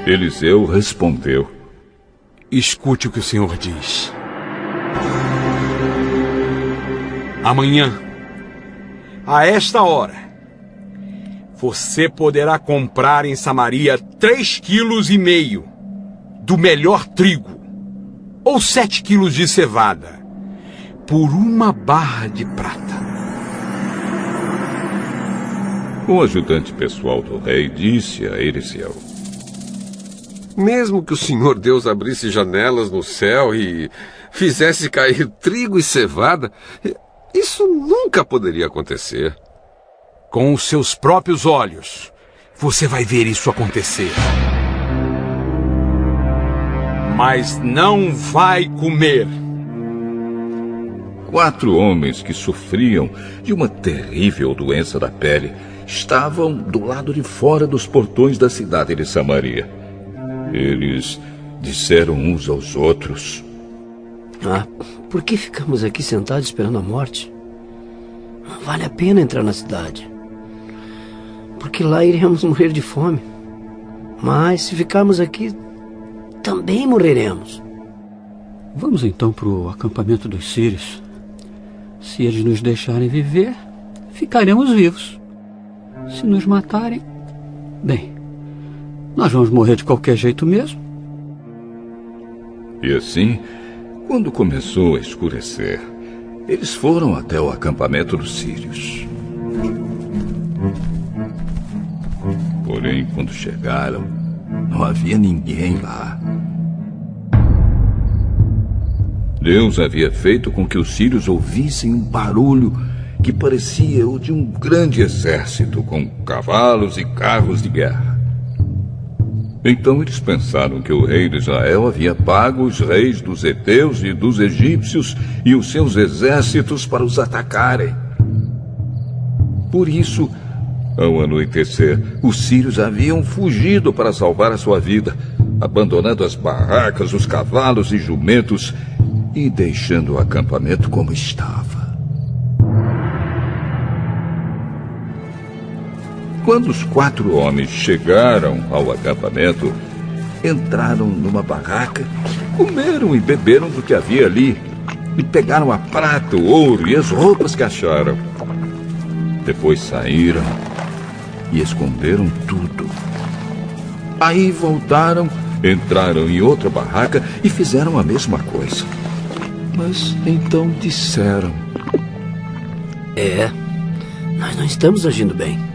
Eliseu respondeu: escute o que o Senhor diz. Amanhã, a esta hora, você poderá comprar em Samaria 3,5 quilos do melhor trigo, ou 7 quilos de cevada, por 1 barra de prata. O ajudante pessoal do rei disse a Eliseu: mesmo que o Senhor Deus abrisse janelas no céu e fizesse cair trigo e cevada, isso nunca poderia acontecer. Com os seus próprios olhos, você vai ver isso acontecer. Mas não vai comer. 4 homens que sofriam de uma terrível doença da pele estavam do lado de fora dos portões da cidade de Samaria. Eles disseram uns aos outros: por que ficamos aqui sentados esperando a morte? Não vale a pena entrar na cidade, porque lá iremos morrer de fome. Mas se ficarmos aqui, também morreremos. Vamos então para o acampamento dos sírios. Se eles nos deixarem viver, ficaremos vivos. Se nos matarem, bem, nós vamos morrer de qualquer jeito mesmo. E assim, quando começou a escurecer, eles foram até o acampamento dos sírios. Porém, quando chegaram, não havia ninguém lá. Deus havia feito com que os sírios ouvissem um barulho que parecia o de um grande exército com cavalos e carros de guerra. Então eles pensaram que o rei de Israel havia pago os reis dos heteus e dos egípcios e os seus exércitos para os atacarem. Por isso, ao anoitecer, os sírios haviam fugido para salvar a sua vida, abandonando as barracas, os cavalos e jumentos e deixando o acampamento como estava. Quando os 4 homens chegaram ao acampamento, entraram numa barraca, comeram e beberam do que havia ali, e pegaram a prata, o ouro e as roupas que acharam. Depois saíram e esconderam tudo. Aí voltaram, entraram em outra barraca e fizeram a mesma coisa. Mas então disseram: nós não estamos agindo bem.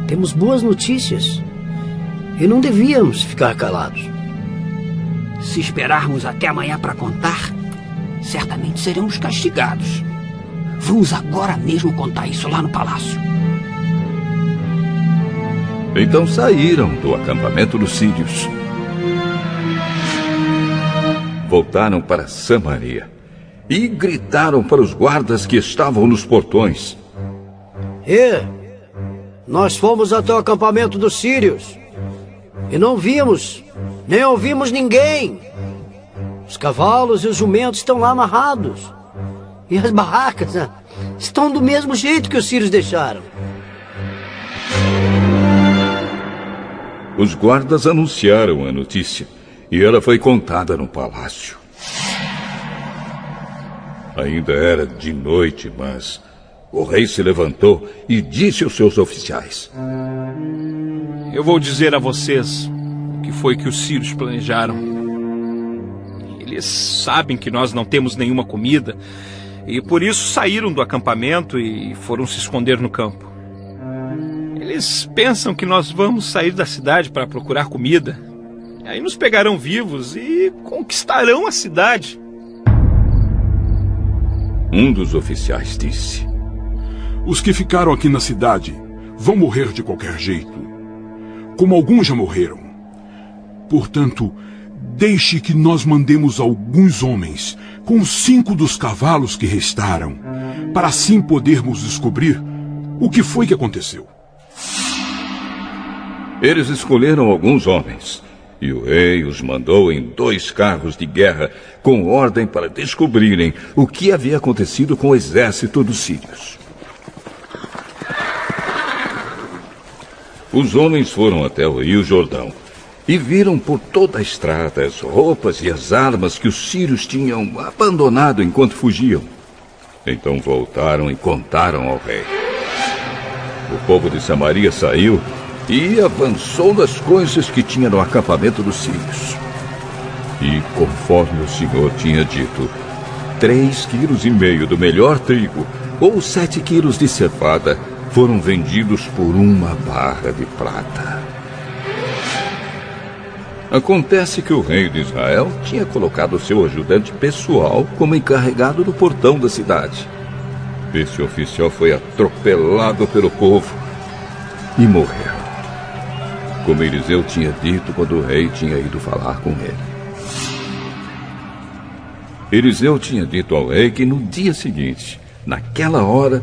Temos boas notícias e não devíamos ficar calados. Se esperarmos até amanhã para contar, certamente seremos castigados. Vamos agora mesmo contar isso lá no palácio. Então saíram do acampamento dos sírios. Voltaram para Samaria e gritaram para os guardas que estavam nos portões: nós fomos até o acampamento dos sírios e não vimos, nem ouvimos ninguém. Os cavalos e os jumentos estão lá amarrados. E as barracas estão do mesmo jeito que os sírios deixaram. Os guardas anunciaram a notícia e ela foi contada no palácio. Ainda era de noite, mas o rei se levantou e disse aos seus oficiais: eu vou dizer a vocês o que foi que os sírios planejaram. Eles sabem que nós não temos nenhuma comida e por isso saíram do acampamento e foram se esconder no campo. Eles pensam que nós vamos sair da cidade para procurar comida. Aí nos pegarão vivos e conquistarão a cidade. Um dos oficiais disse: os que ficaram aqui na cidade vão morrer de qualquer jeito, como alguns já morreram. Portanto, deixe que nós mandemos alguns homens com 5 dos cavalos que restaram, para assim podermos descobrir o que foi que aconteceu. Eles escolheram alguns homens, e o rei os mandou em 2 carros de guerra, com ordem para descobrirem o que havia acontecido com o exército dos sírios. Os homens foram até o Rio Jordão e viram por toda a estrada as roupas e as armas que os sírios tinham abandonado enquanto fugiam. Então voltaram e contaram ao rei. O povo de Samaria saiu e avançou nas coisas que tinha no acampamento dos sírios. E conforme o Senhor tinha dito, 3,5 quilos do melhor trigo ou 7 quilos de cevada foram vendidos por 1 barra de prata. Acontece que o rei de Israel tinha colocado seu ajudante pessoal como encarregado do portão da cidade. Esse oficial foi atropelado pelo povo e morreu, como Eliseu tinha dito quando o rei tinha ido falar com ele. Eliseu tinha dito ao rei que no dia seguinte, naquela hora,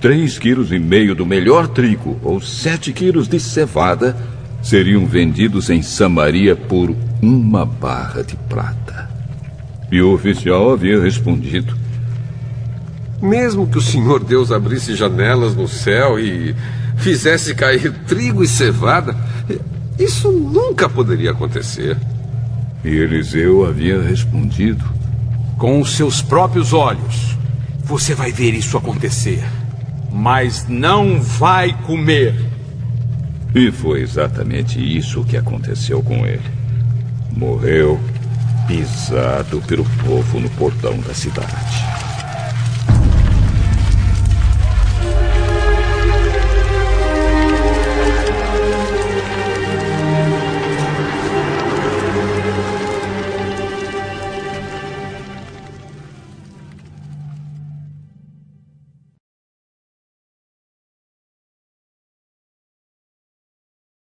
3,5 quilos do melhor trigo ou 7 quilos de cevada seriam vendidos em Samaria por 1 barra de prata. E o oficial havia respondido: mesmo que o Senhor Deus abrisse janelas no céu e fizesse cair trigo e cevada, isso nunca poderia acontecer. E Eliseu havia respondido: com os seus próprios olhos, você vai ver isso acontecer, mas não vai comer. E foi exatamente isso que aconteceu com ele. Morreu pisado pelo povo no portão da cidade.